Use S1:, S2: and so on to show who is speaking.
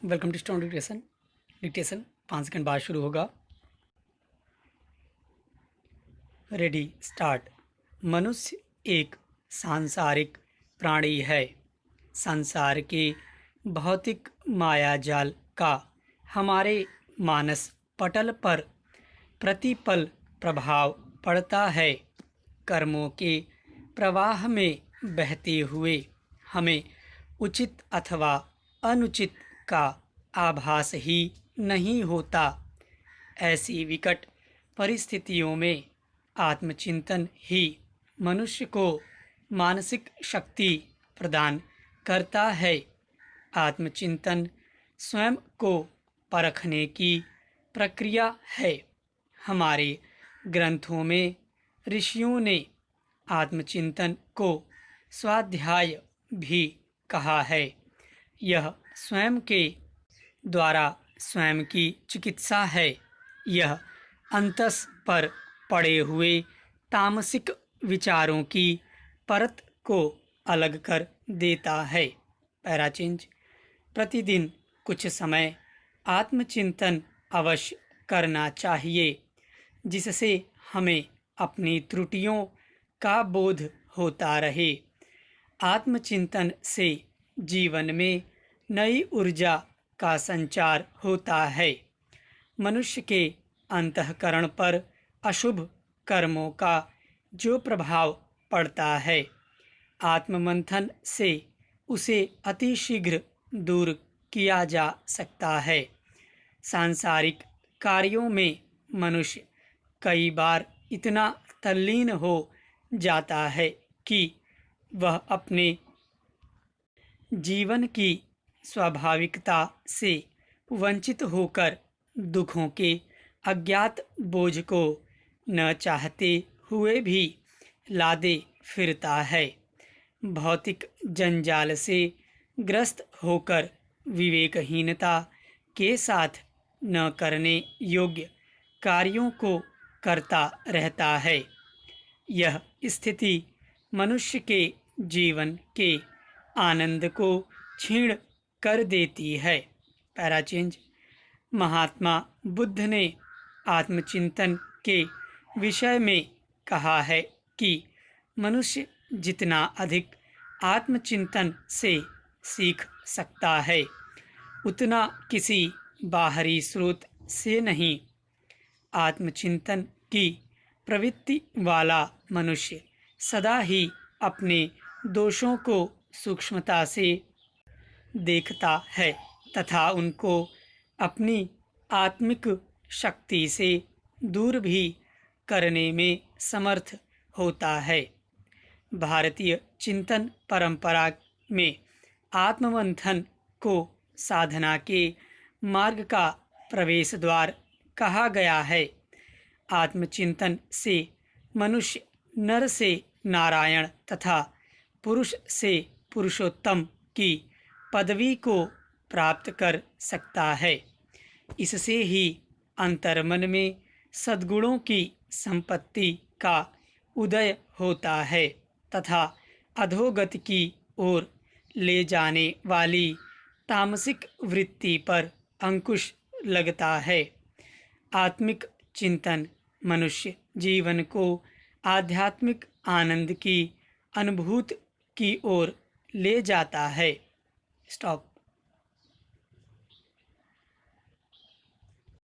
S1: Welcome to stone dictation. Dictation 5 second बाद शुरू होगा। Ready start. मनुष्य एक सांसारिक प्राणी है। संसार के भौतिक मायाजाल का हमारे मानस पटल पर प्रतिपल प्रभाव पड़ता है। कर्मों के प्रवाह में बहते हुए हमें उचित अथवा अनुचित का आभास ही नहीं होता। ऐसी विकट परिस्थितियों में आत्मचिंतन ही मनुष्य को मानसिक शक्ति प्रदान करता है। आत्मचिंतन स्वयं को परखने की प्रक्रिया है। हमारे ग्रंथों में ऋषियों ने आत्मचिंतन को स्वाध्याय भी कहा है। यह स्वयं के द्वारा स्वयं की चिकित्सा है। यह अंतस पर पड़े हुए तामसिक विचारों की परत को अलग कर देता है। Para change. प्रतिदिन कुछ समय आत्मचिंतन अवश्य करना चाहिए, जिससे हमें अपनी त्रुटियों का बोध होता रहे। आत्मचिंतन से जीवन में नई ऊर्जा का संचार होता है। मनुष्य के अंतःकरण पर अशुभ कर्मों का जो प्रभाव पड़ता है, आत्ममंथन से उसे अतिशीघ्र दूर किया जा सकता है। सांसारिक कार्यों में मनुष्य कई बार इतना तल्लीन हो जाता है कि वह अपने जीवन की स्वाभाविकता से वंचित होकर दुखों के अज्ञात बोझ को न चाहते हुए भी लादे फिरता है। भौतिक जंजाल से ग्रस्त होकर विवेकहीनता के साथ न करने योग्य कार्यों को करता रहता है। यह स्थिति मनुष्य के जीवन के आनंद को क्षीण कर देती है। Para change. महात्मा बुद्ध ने आत्मचिंतन के विषय में कहा है कि मनुष्य जितना अधिक आत्मचिंतन से सीख सकता है, उतना किसी बाहरी स्रोत से नहीं। आत्मचिंतन की प्रवृत्ति वाला मनुष्य सदा ही अपने दोषों को सूक्ष्मता से देखता है तथा उनको अपनी आत्मिक शक्ति से दूर भी करने में समर्थ होता है। भारतीय चिंतन परंपरा में आत्ममंथन को साधना के मार्ग का प्रवेश द्वार कहा गया है। आत्मचिंतन से मनुष्य नर से नारायण तथा पुरुष से पुरुषोत्तम की पदवी को प्राप्त कर सकता है। इससे ही अंतर्मन में सद्गुणों की संपत्ति का उदय होता है तथा अधोगति की ओर ले जाने वाली तामसिक वृत्ति पर अंकुश लगता है। आत्मिक चिंतन मनुष्य जीवन को आध्यात्मिक आनंद की अनुभूति की ओर ले जाता है। स्टॉप।